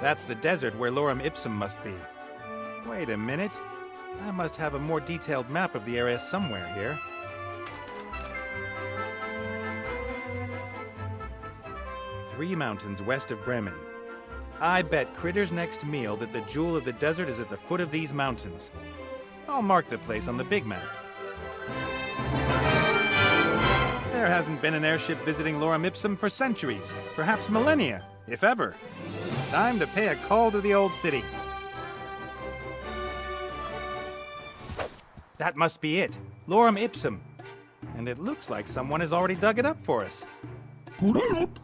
That's the desert where Lorem Ipsum must be. Wait a minute. I must have a more detailed map of the area somewhere here. Three mountains west of Bremen. I bet Critter's next meal that the jewel of the desert is at the foot of these mountains. I'll mark the place on the big map. There hasn't been an airship visiting Lorem Ipsum for centuries, perhaps millennia, if ever. Time to pay a call to the old city. That must be it, Lorem Ipsum. And it looks like someone has already dug it up for us. Put it up.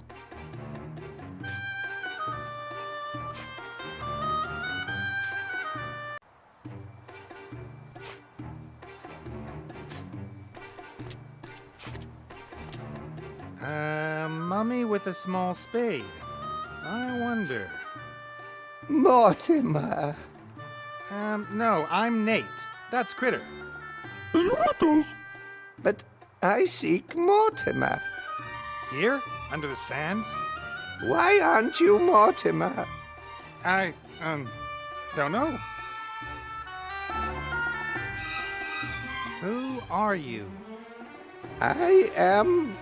Mummy with a small spade. I wonder. Mortimer. No, I'm Nate. That's Critter. But I seek Mortimer. Here? Under the sand? Why aren't you Mortimer? I, don't know. Who are you? I am...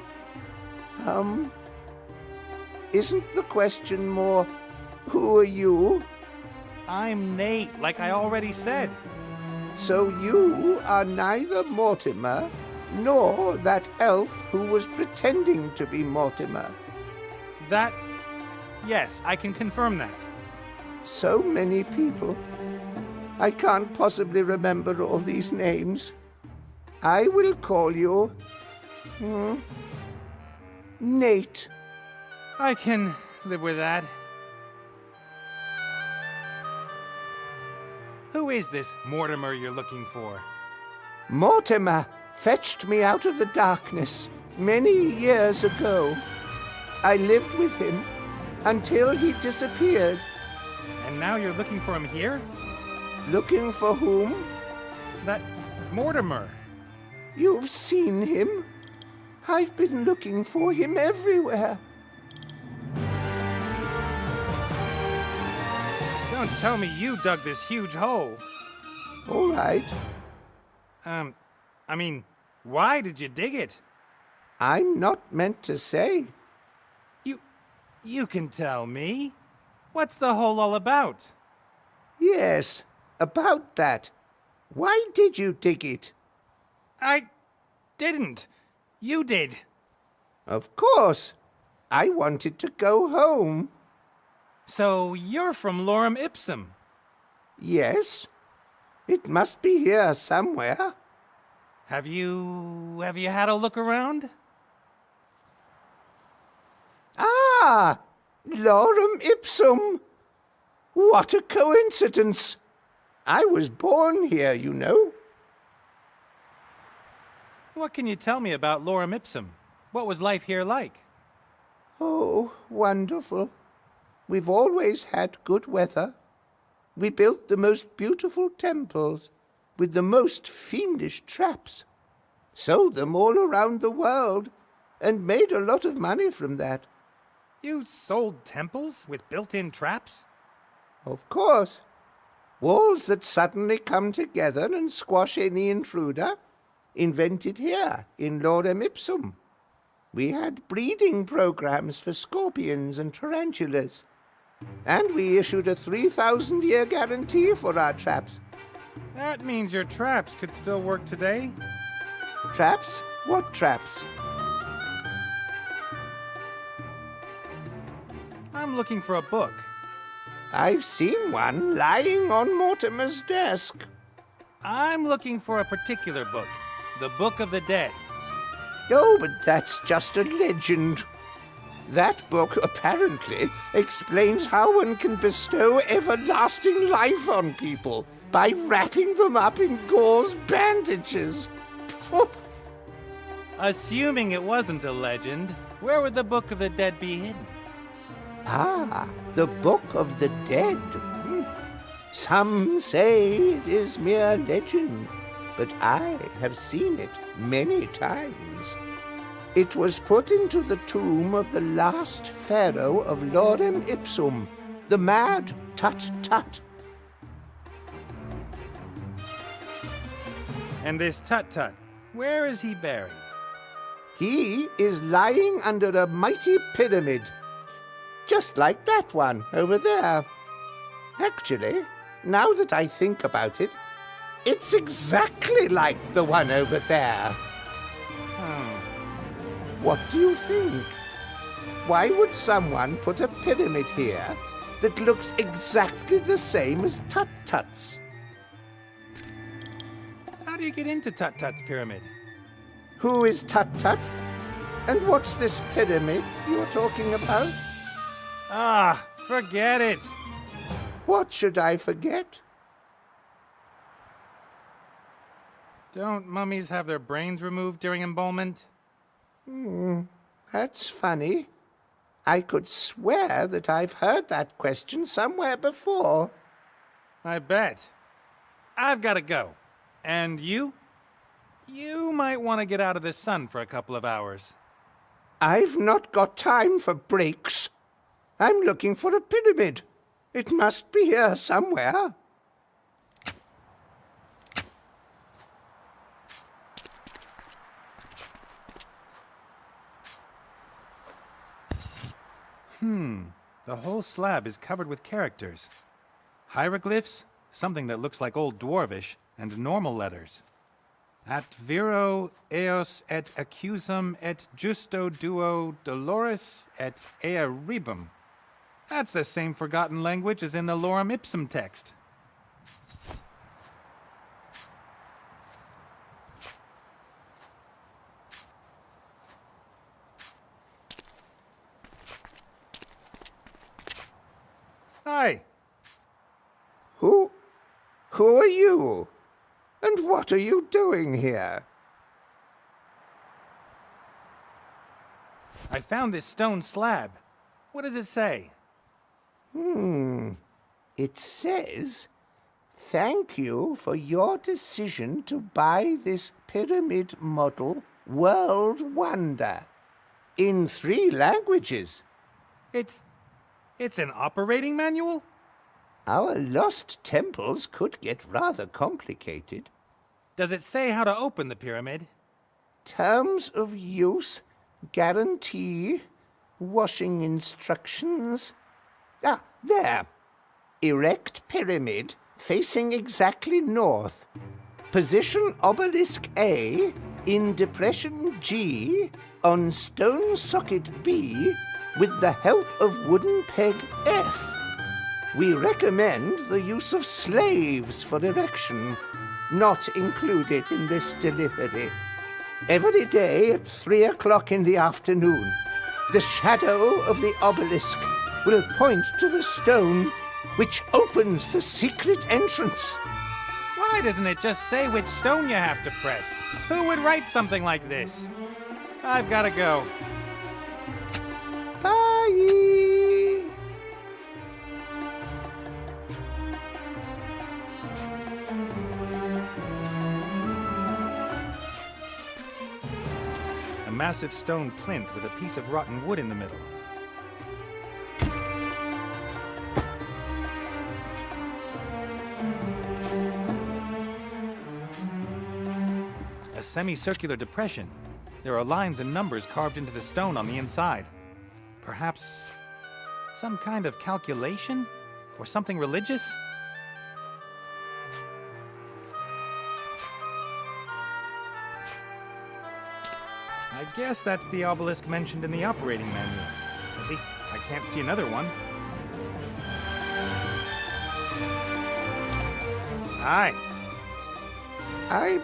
Isn't the question more, who are you? I'm Nate, like I already said. So you are neither Mortimer, nor that elf who was pretending to be Mortimer. That... Yes, I can confirm that. So many people. I can't possibly remember all these names. I will call you... Nate. I can live with that. Who is this Mortimer you're looking for? Mortimer fetched me out of the darkness many years ago. I lived with him until he disappeared. And now you're looking for him here? Looking for whom? That Mortimer. You've seen him. I've been looking for him everywhere. Don't tell me you dug this huge hole. All right. I mean, why did you dig it? I'm not meant to say. You can tell me. What's the hole all about? Yes, about that. Why did you dig it? I didn't. You did. Of course. I wanted to go home. So you're from Lorem Ipsum. Yes. It must be here somewhere. Have you had a look around? Ah! Lorem Ipsum! What a coincidence! I was born here, you know. What can you tell me about Lorem Ipsum? What was life here like? Oh, wonderful. We've always had good weather. We built the most beautiful temples with the most fiendish traps, sold them all around the world, and made a lot of money from that. You sold temples with built-in traps? Of course. Walls that suddenly come together and squash any intruder, invented here in Lorem Ipsum. We had breeding programs for scorpions and tarantulas, and we issued a 3,000-year guarantee for our traps. That means your traps could still work today? Traps? What traps? I'm looking for a book. I've seen one lying on Mortimer's desk. I'm looking for a particular book. The Book of the Dead. Oh, but that's just a legend. That book apparently explains how one can bestow everlasting life on people by wrapping them up in gauze bandages. Assuming it wasn't a legend, where would the Book of the Dead be hidden? Ah, the Book of the Dead. Some say it is mere legend, but I have seen it many times. It was put into the tomb of the last pharaoh of Lorem Ipsum, The mad Tut-Tut. And this Tut-Tut, where is he buried? He is lying under a mighty pyramid, just like that one over there. Actually, now that I think about it, it's exactly like the one over there. What do you think? Why would someone put a pyramid here that looks exactly the same as Tut-Tut's? How do you get into Tut-Tut's pyramid? Who is Tut-Tut? And what's this pyramid you're talking about? Ah, forget it. What should I forget? Don't mummies have their brains removed during embalmment? That's funny. I could swear that I've heard that question somewhere before. I bet. I've got to go. And you? You might want to get out of the sun for a couple of hours. I've not got time for breaks. I'm looking for a pyramid. It must be here somewhere. The whole slab is covered with characters. Hieroglyphs, something that looks like Old Dwarvish, and normal letters. At viro eos et accusum et justo duo dolores et ea rebum. That's the same forgotten language as in the lorem ipsum text. Hi. Who are you? And what are you doing here? I found this stone slab. What does it say? It says, "Thank you for your decision to buy this pyramid model world wonder." In 3 languages. It's an operating manual? Our lost temples could get rather complicated. Does it say how to open the pyramid? Terms of use, guarantee, washing instructions. Ah, there. Erect pyramid facing exactly north. Position obelisk A in depression G on stone socket B with the help of wooden peg F. We recommend the use of slaves for erection, not included in this delivery. Every day at 3 o'clock in the afternoon, the shadow of the obelisk will point to the stone which opens the secret entrance. Why doesn't it just say which stone you have to press? Who would write something like this? I've got to go. Bye! A massive stone plinth with a piece of rotten wood in the middle. A semicircular depression. There are lines and numbers carved into the stone on the inside. Perhaps some kind of calculation? Or something religious? I guess that's the obelisk mentioned in the operating manual. At least I can't see another one. Hi. I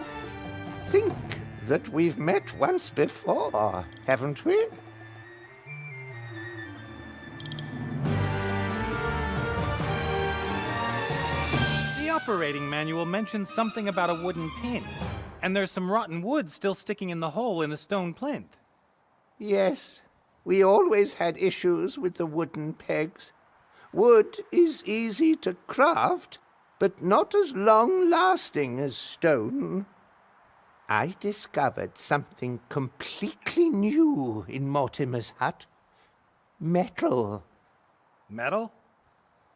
think that we've met once before, haven't we? The operating manual mentions something about a wooden pin, and there's some rotten wood still sticking in the hole in the stone plinth. Yes, we always had issues with the wooden pegs. Wood is easy to craft, but not as long-lasting as stone. I discovered something completely new in Mortimer's hut. Metal. Metal?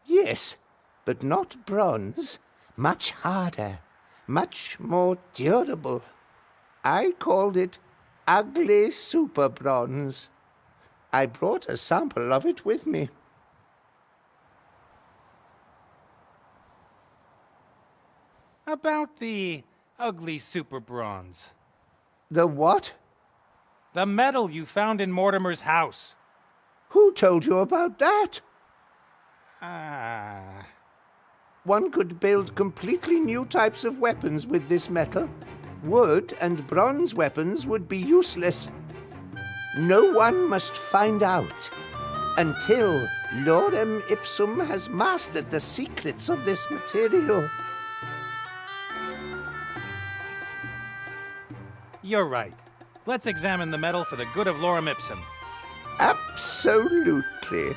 Yes, but not bronze. Much harder, much more durable. I called it ugly super bronze. I brought a sample of it with me. About the ugly super bronze. The what? The metal you found in Mortimer's house. Who told you about that? Ah. One could build completely new types of weapons with this metal. Wood and bronze weapons would be useless. No one must find out until Lorem Ipsum has mastered the secrets of this material. You're right. Let's examine the metal for the good of Lorem Ipsum. Absolutely.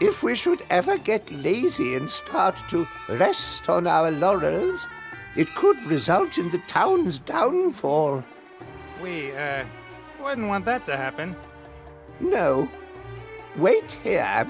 If we should ever get lazy and start to rest on our laurels, it could result in the town's downfall. We, wouldn't want that to happen. No. Wait here.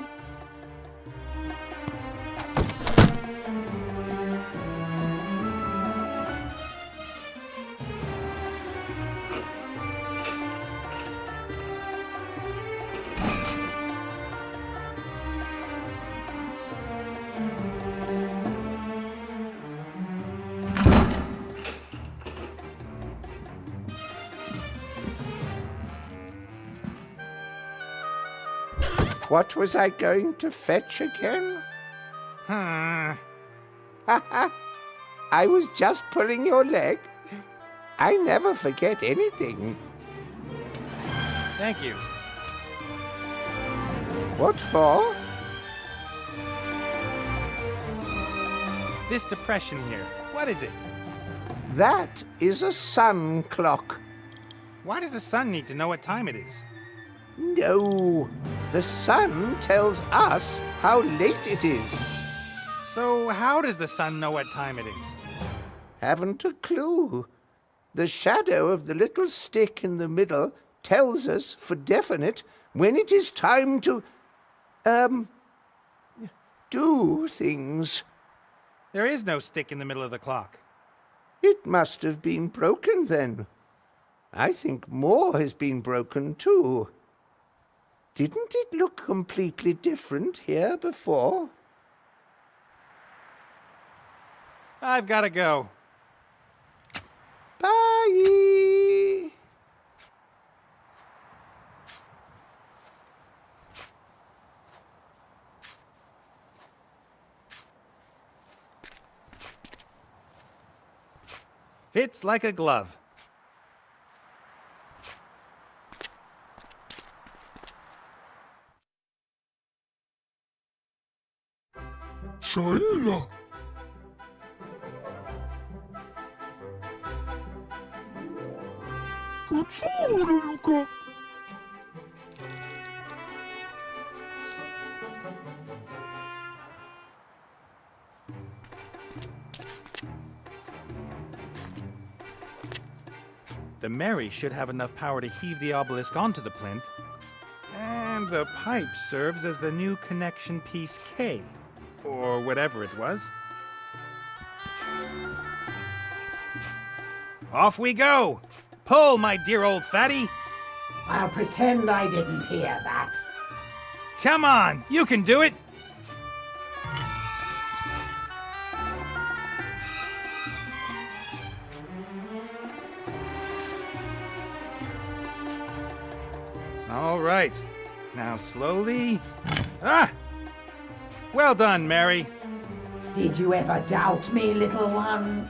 What was I going to fetch again? Ha ha! I was just pulling your leg. I never forget anything. Thank you. What for? This depression here, what is it? That is a sun clock. Why does the sun need to know what time it is? No, the sun tells us how late it is. So how does the sun know what time it is? Haven't a clue. The shadow of the little stick in the middle tells us for definite when it is time to, do things. There is no stick in the middle of the clock. It must have been broken then. I think more has been broken too. Didn't it look completely different here before? I've got to go. Bye! Fits like a glove. Shaila! Poczulka! The Mary should have enough power to heave the obelisk onto the plinth. And the pipe serves as the new connection piece K, or whatever it was. Off we go! Pull, my dear old fatty! I'll pretend I didn't hear that. Come on, you can do it! All right, now slowly. Ah! Well done, Mary. Did you ever doubt me, little one?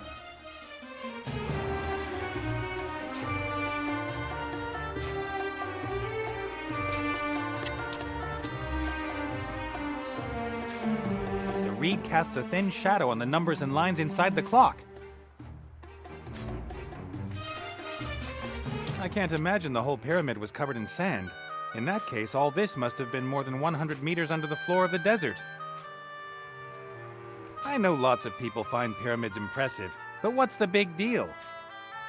The reed casts a thin shadow on the numbers and lines inside the clock. I can't imagine the whole pyramid was covered in sand. In that case, all this must have been more than 100 meters under the floor of the desert. I know lots of people find pyramids impressive, but what's the big deal?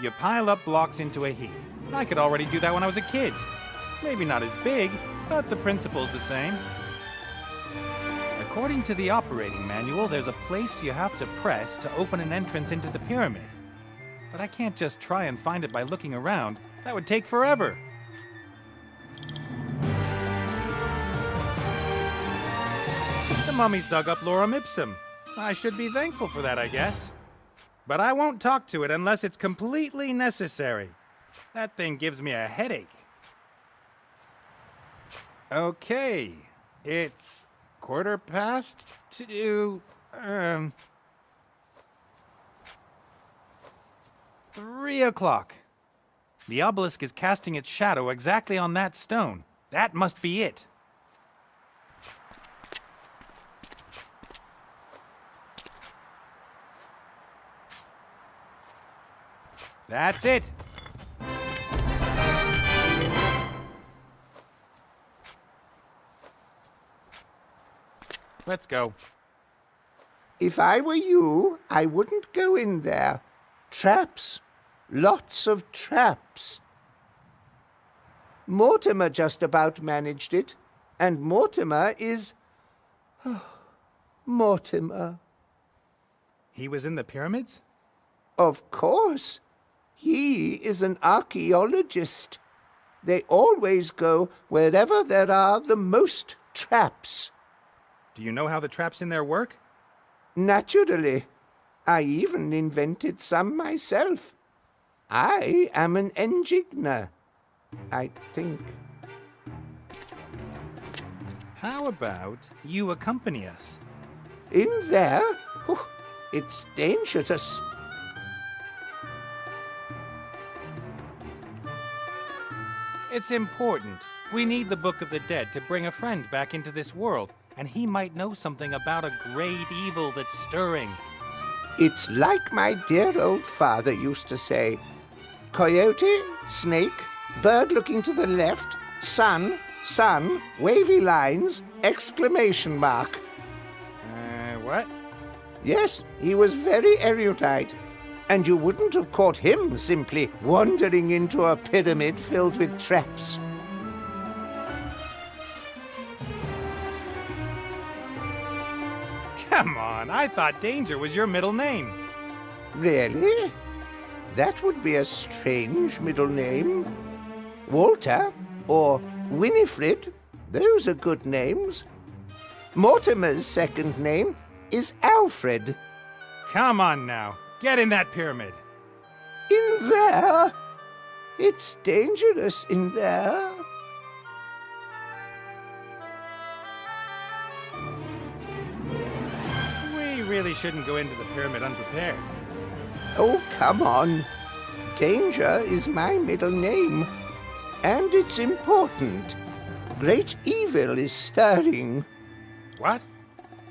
You pile up blocks into a heap. I could already do that when I was a kid. Maybe not as big, but the principle's the same. According to the operating manual, there's a place you have to press to open an entrance into the pyramid. But I can't just try and find it by looking around. That would take forever. The mummies dug up lorem ipsum. I should be thankful for that, I guess. But I won't talk to it unless it's completely necessary. That thing gives me a headache. Okay, it's 2:15. 3 o'clock. The obelisk is casting its shadow exactly on that stone. That must be it. That's it. Let's go. If I were you, I wouldn't go in there. Traps. Lots of traps. Mortimer just about managed it. And Mortimer is... Mortimer. He was in the pyramids? Of course. He is an archaeologist. They always go wherever there are the most traps. Do you know how the traps in there work? Naturally. I even invented some myself. I am an enigma, I think. How about you accompany us? In there? Oh, it's dangerous. It's important. We need the Book of the Dead to bring a friend back into this world, and he might know something about a great evil that's stirring. It's like my dear old father used to say. Coyote, snake, bird looking to the left, sun, wavy lines, exclamation mark. What? Yes, he was very erudite. And you wouldn't have caught him simply wandering into a pyramid filled with traps. Come on, I thought Danger was your middle name. Really? That would be a strange middle name. Walter or Winifred, those are good names. Mortimer's second name is Alfred. Come on now, get in that pyramid. In there? It's dangerous in there. We really shouldn't go into the pyramid unprepared. Oh, come on. Danger is my middle name. And it's important. Great evil is stirring. What?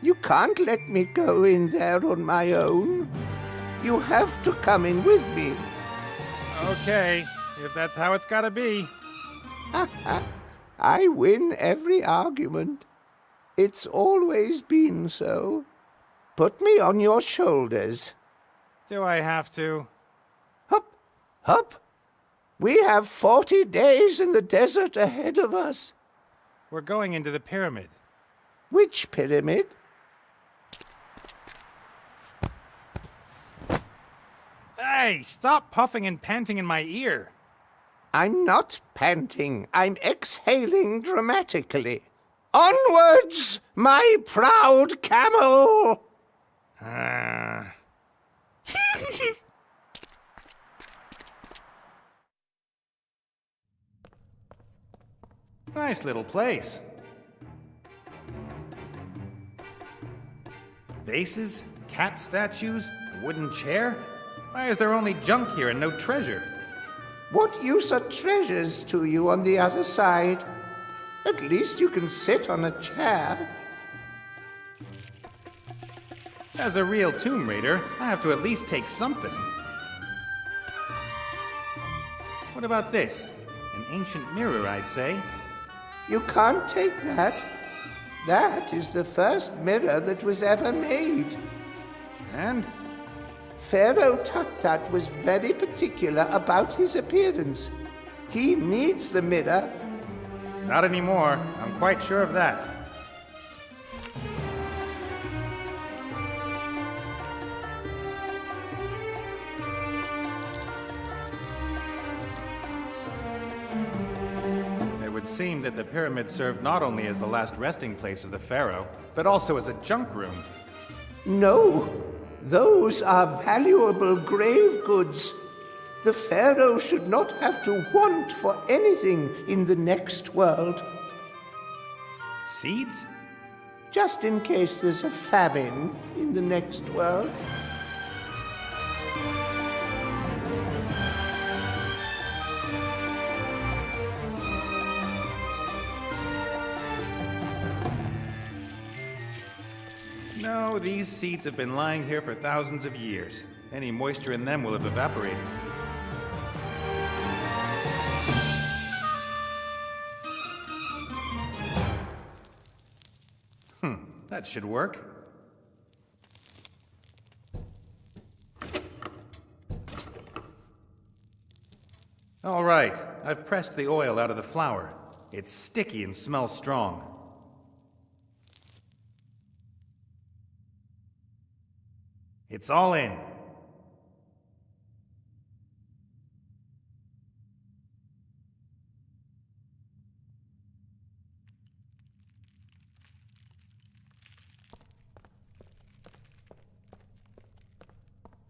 You can't let me go in there on my own. You have to come in with me. Okay, if that's how it's gotta be. I win every argument. It's always been so. Put me on your shoulders. Do I have to? Hup, hup. We have 40 days in the desert ahead of us. We're going into the pyramid. Which pyramid? Hey, stop puffing and panting in my ear. I'm not panting. I'm exhaling dramatically. Onwards, my proud camel! Nice little place. Vases, cat statues, a wooden chair? Why is there only junk here and no treasure? What use are treasures to you on the other side? At least you can sit on a chair. As a real Tomb Raider, I have to at least take something. What about this? An ancient mirror, I'd say. You can't take that. That is the first mirror that was ever made. And? Pharaoh Tut-Tut was very particular about his appearance. He needs the mirror. Not anymore. I'm quite sure of that. would seem that the pyramid served not only as the last resting place of the pharaoh, but also as a junk room. No, those are valuable grave goods. The pharaoh should not have to want for anything in the next world. Seeds? Just in case there's a famine in the next world. No, these seeds have been lying here for thousands of years. Any moisture in them will have evaporated. That should work. All right, I've pressed the oil out of the flour. It's sticky and smells strong. It's all in.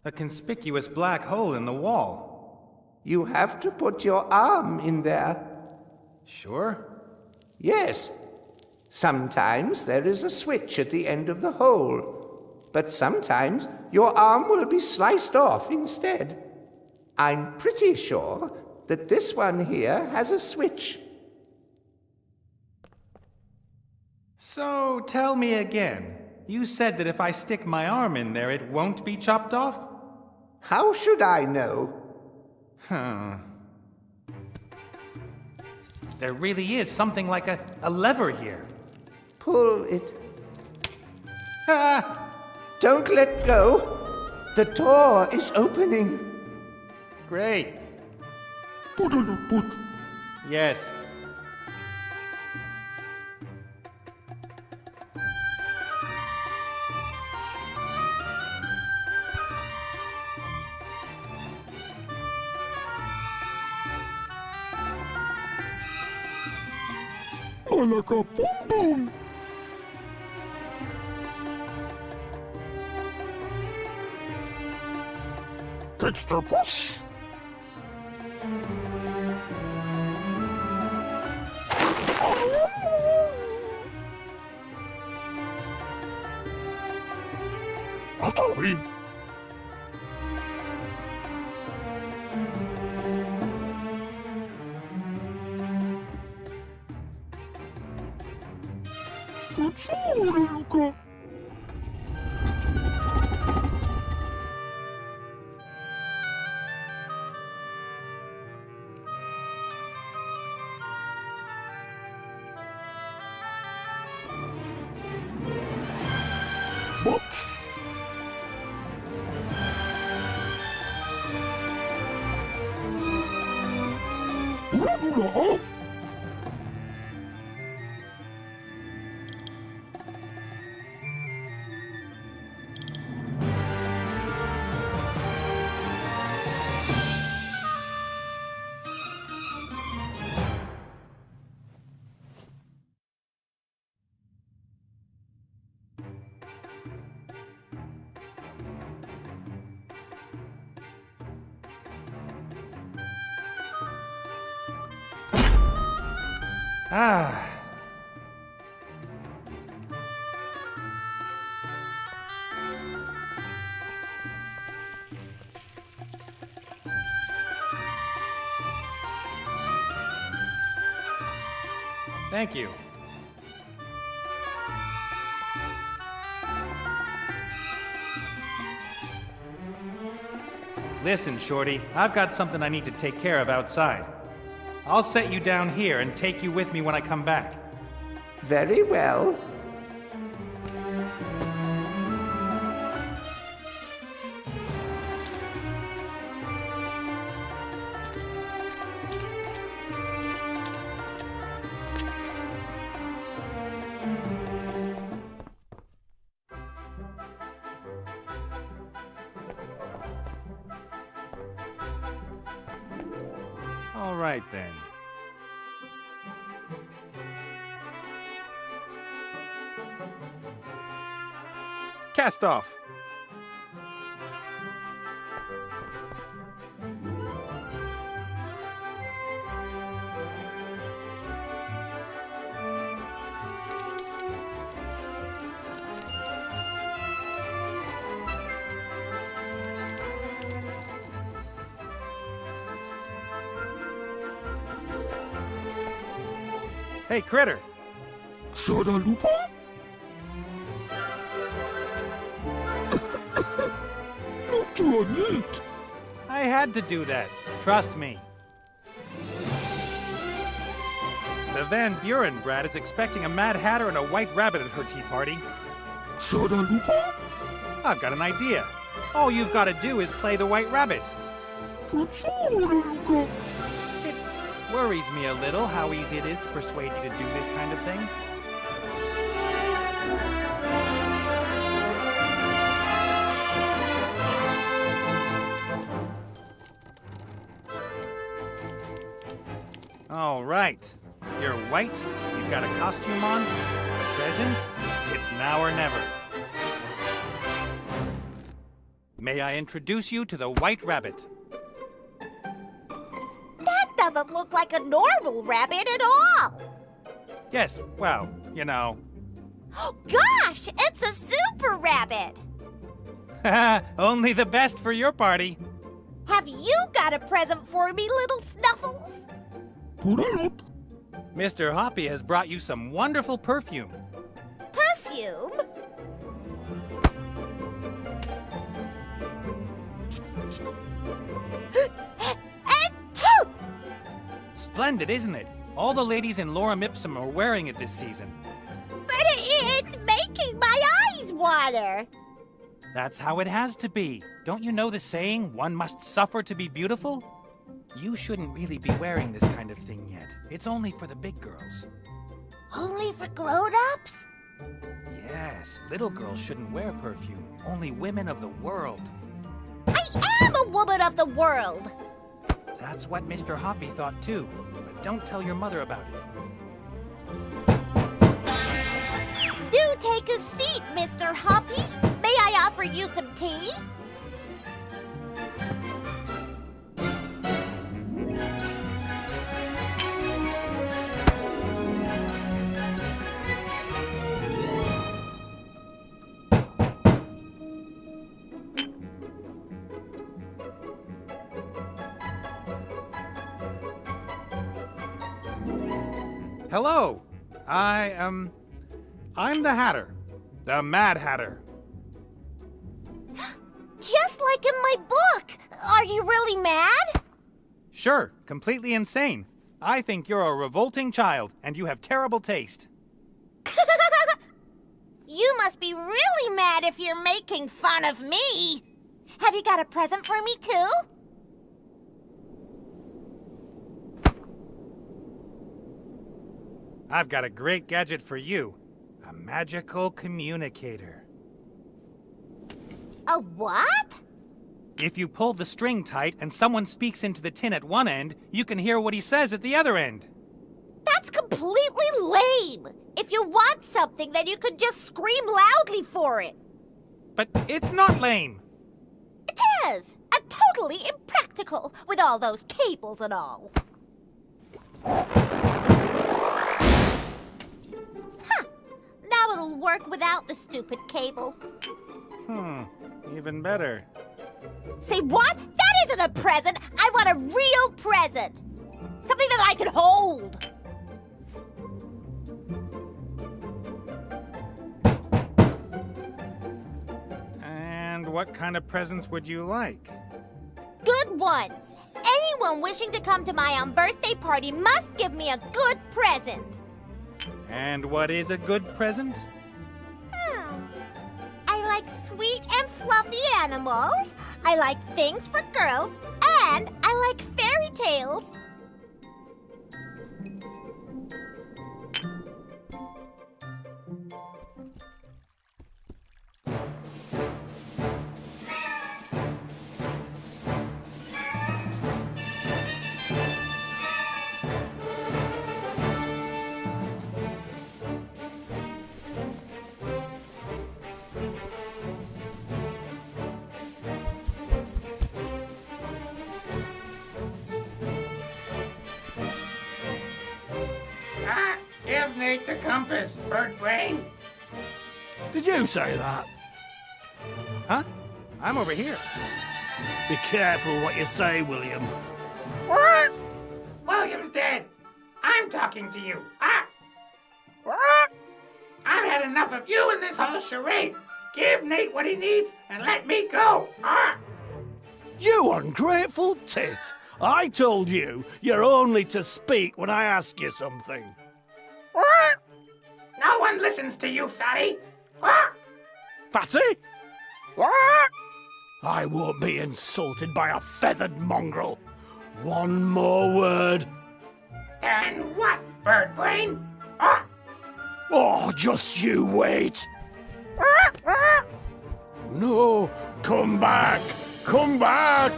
A conspicuous black hole in the wall. You have to put your arm in there. Sure? Yes. Sometimes there is a switch at the end of the hole, but sometimes your arm will be sliced off instead. I'm pretty sure that this one here has a switch. So, tell me again. You said that if I stick my arm in there, it won't be chopped off? How should I know? There really is something like a lever here. Pull it. Ah! Don't let go. The door is opening. Great. Put. Yes. Malaka boom boom. Texture push. Atari. Luca. Box. Ula. Ah. Thank you. Listen, Shorty, I've got something I need to take care of outside. I'll set you down here and take you with me when I come back. Very well. All right, then. cast off. Hey, Critter. Soda lupa? Not too neat. I had to do that. Trust me. The Van Buren brat is expecting a Mad Hatter and a White Rabbit at her tea party. Soda lupa? I've got an idea. All you've got to do is play the White Rabbit. Soda It worries me a little how easy it is to persuade you to do this kind of thing. All right. You're white, you've got a costume on, you've got a present. It's now or never. May I introduce you to the White Rabbit? That doesn't look like a normal rabbit at all. Yes, well, you know. Gosh, it's a super rabbit. Only the best for your party. Have you got a present for me, little Snuffles? Put it up. Mr. Hoppy has brought you some wonderful perfume. Perfume? Achoo! Splendid, isn't it? All the ladies in Lorem Ipsum are wearing it this season. But it's making my eyes water. That's how it has to be. Don't you know the saying, one must suffer to be beautiful? You shouldn't really be wearing this kind of thing yet. It's only for the big girls. Only for grown-ups? Yes, little girls shouldn't wear perfume. Only women of the world. I am a woman of the world. That's what Mr. Hoppy thought too. But don't tell your mother about it. Do take a seat, Mr. Hoppy. May I offer you some tea? Hello. I'm the Hatter. The Mad Hatter. Just like in my book. Are you really mad? Sure, completely insane. I think you're a revolting child, and you have terrible taste. You must be really mad if you're making fun of me. Have you got a present for me, too? I've got a great gadget for you. A magical communicator. A what? If you pull the string tight and someone speaks into the tin at one end, you can hear what he says at the other end. That's completely lame. If you want something, then you could just scream loudly for it. But it's not lame. It is. And totally impractical with all those cables and all. Now it'll work without the stupid cable. Even better. Say what? That isn't a present. I want a real present. Something that I can hold. And what kind of presents would you like? Good ones. Anyone wishing to come to my birthday party must give me a good present. And what is a good present? I like sweet and fluffy animals. I like things for girls. And I like fairy tales. ate the compass, bird brain. Did you say that? Huh? I'm over here. Be careful what you say, William. What? William's dead. I'm talking to you. Ah! What? I've had enough of you and this whole charade. Give Nate what he needs and let me go. Ah! You ungrateful tit! I told you you're only to speak when I ask you something. What? No one listens to you, fatty. What? Fatty? What? I won't be insulted by a feathered mongrel. One more word. And what, bird brain? Ah! Oh, just you wait. Ah! Ah! No, come back. Come back.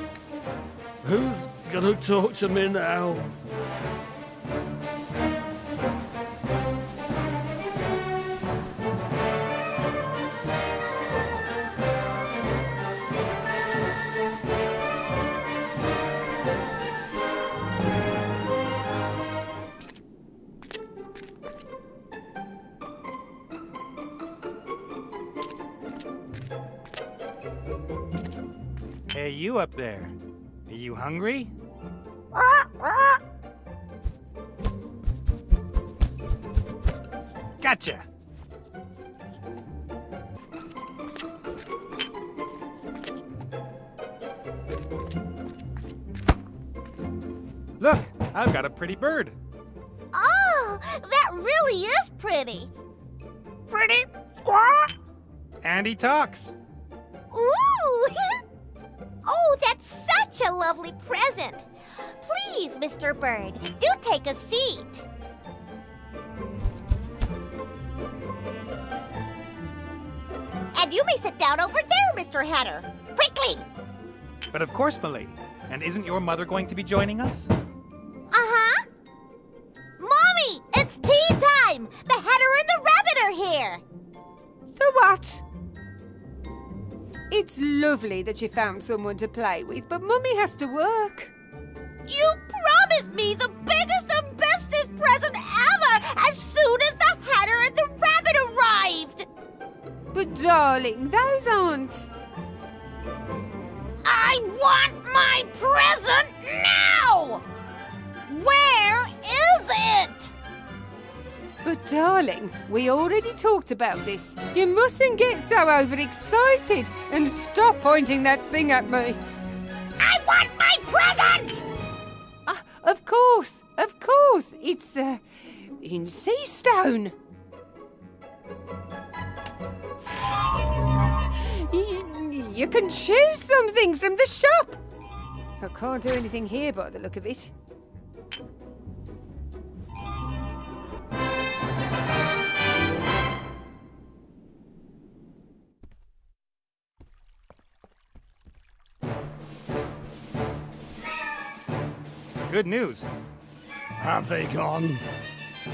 Who's gonna talk to me now? Hey, you up there. Are you hungry? Gotcha! Look, I've got a pretty bird. Oh, that really is pretty. Pretty squaw. And he talks. Ooh! Oh, that's such a lovely present. Please, Mr. Bird, do take a seat. And you may sit down over there, Mr. Hatter. Quickly! But of course, m'lady. And isn't your mother going to be joining us? Uh-huh. Mommy, it's tea time! The Hatter and the Rabbit are here! The what? It's lovely that you found someone to play with, but Mummy has to work. You promised me the biggest and bestest present ever as soon as the Hatter and the Rabbit arrived! But darling, those aren't. I want my present now! Where is it? But darling, we already talked about this. You mustn't get so overexcited and stop pointing that thing at me. I want my present! Of course. It's, in sea stone. You can choose something from the shop. I can't do anything here by the look of it. Good news. Have they gone?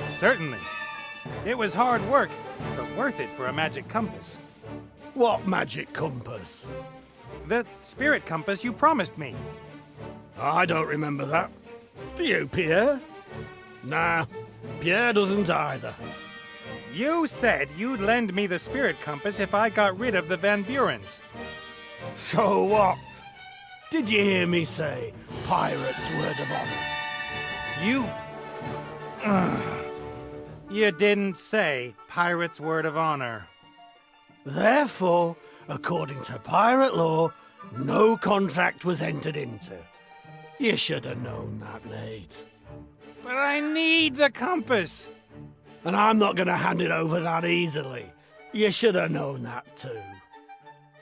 Certainly. It was hard work, but worth it for a magic compass. What magic compass? The spirit compass you promised me. I don't remember that. Do you, Pierre? Nah, Pierre doesn't either. You said you'd lend me the spirit compass if I got rid of the Van Burens. So what? Did you hear me say pirate's word of honor? You... You didn't say pirate's word of honor. Therefore, according to pirate law, no contract was entered into. You should have known that, Nate. But I need the compass. And I'm not going to hand it over that easily. You should have known that too.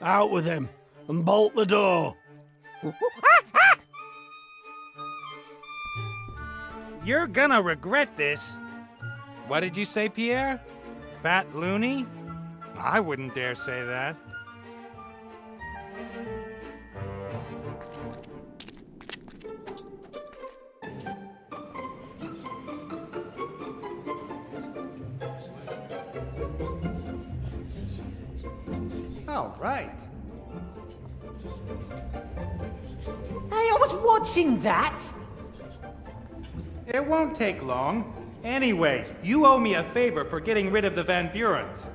Out with him and bolt the door. You're gonna regret this. What did you say, Pierre? Fat loony? I wouldn't dare say that. All right. Hey, I was watching that. It won't take long. Anyway, you owe me a favor for getting rid of the Van Burens.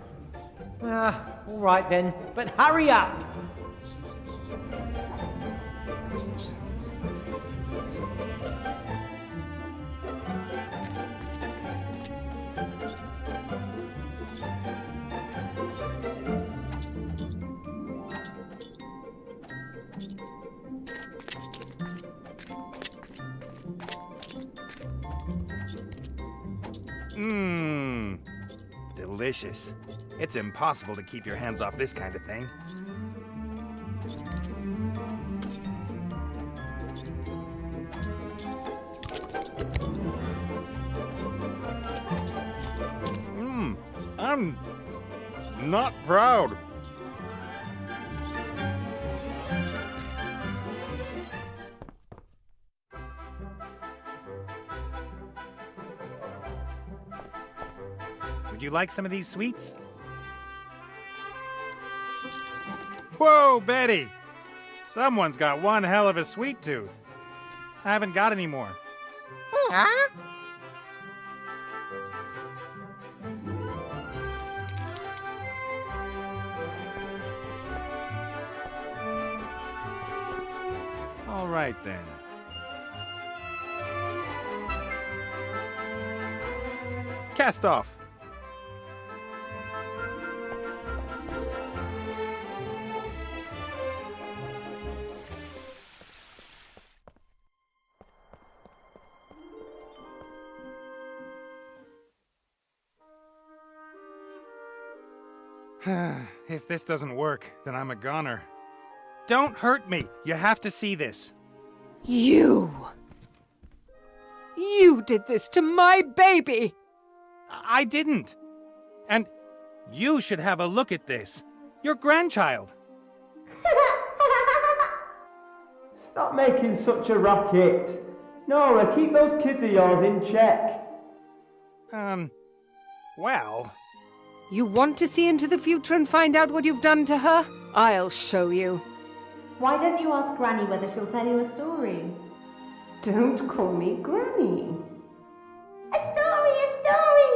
All right then, but hurry up! Mmm. Delicious. It's impossible to keep your hands off this kind of thing. I'm not proud. Would you like some of these sweets? Whoa, Betty! Someone's got one hell of a sweet tooth. I haven't got any more. All right, then. Cast off. If this doesn't work, then I'm a goner. Don't hurt me! You have to see this. You! You did this to my baby! I didn't. And you should have a look at this. Your grandchild. Stop making such a racket. Nora, keep those kids of yours in check. Well... You want to see into the future and find out what you've done to her? I'll show you. Why don't you ask Granny whether she'll tell you a story? Don't call me Granny. A story, a story!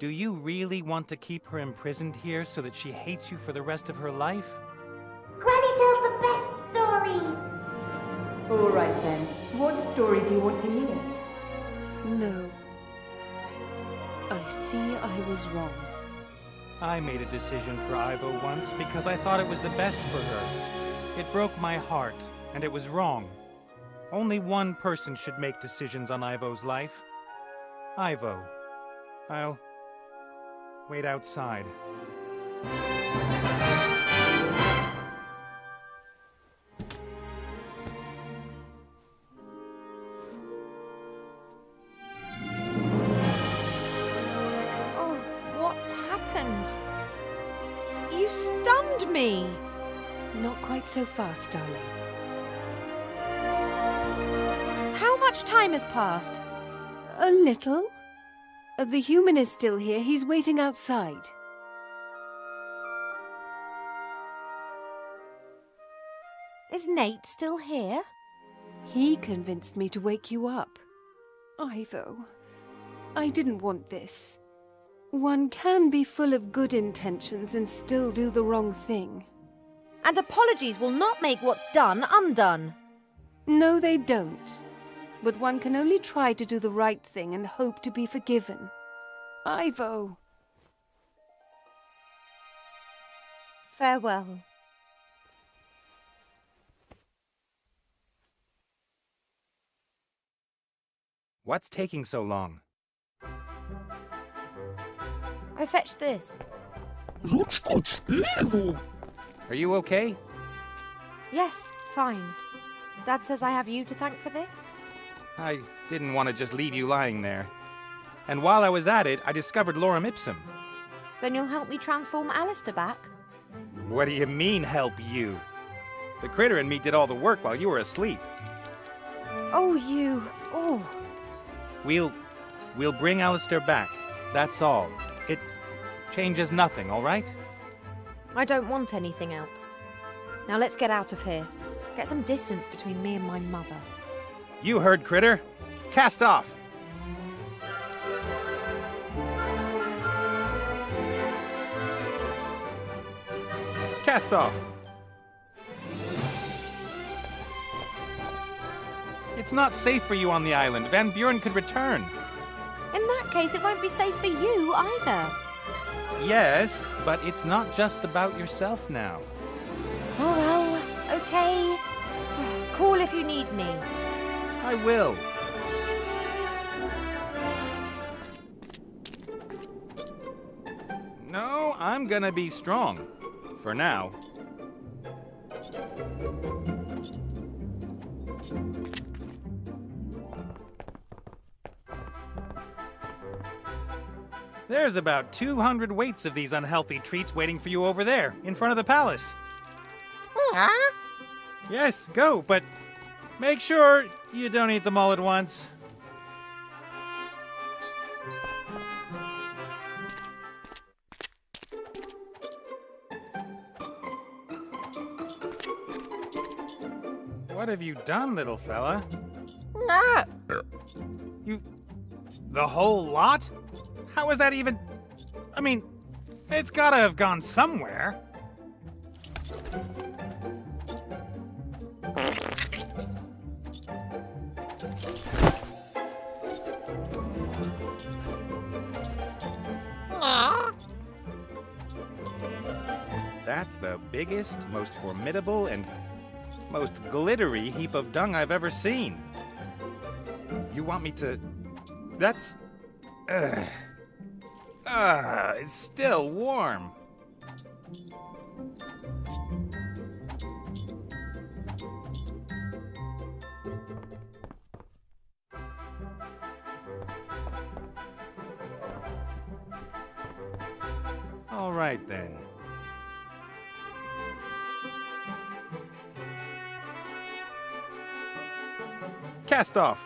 Do you really want to keep her imprisoned here so that she hates you for the rest of her life? Granny tells the best stories. All right then. What story do you want to hear? No. I see I was wrong. I made a decision for Ivo once because I thought it was the best for her. It broke my heart, and it was wrong. Only one person should make decisions on Ivo's life. Ivo. I'll wait outside. What's happened? You stunned me! Not quite so fast, darling. How much time has passed? A little. The human is still here. He's waiting outside. Is Nate still here? He convinced me to wake you up. Ivo, I didn't want this. One can be full of good intentions and still do the wrong thing. And apologies will not make what's done undone. No, they don't. But one can only try to do the right thing and hope to be forgiven. Ivo. Farewell. What's taking so long? I fetched this. Are you okay? Yes, fine. Dad says I have you to thank for this. I didn't want to just leave you lying there. And while I was at it, I discovered lorem ipsum. Then you'll help me transform Alistair back? What do you mean, help you? The critter and me did all the work while you were asleep. Oh, you. Oh. We'll bring Alistair back. That's all. It changes nothing, all right? I don't want anything else. Now let's get out of here. Get some distance between me and my mother. You heard, critter. Cast off. Cast off. It's not safe for you on the island. Van Buren could return. In that case, it won't be safe for you either. Yes, but it's not just about yourself now. Oh well, okay. Call if you need me. I will. No, I'm gonna be strong. For now. There's about 200 weights of these unhealthy treats waiting for you over there, in front of the palace. Yes, go, but make sure you don't eat them all at once. What have you done, little fella? You... the whole lot? How is that even... I mean, it's gotta have gone somewhere. That's the biggest, most formidable, and most glittery heap of dung I've ever seen. You want me to... That's... it's still warm. All right, then. Cast off.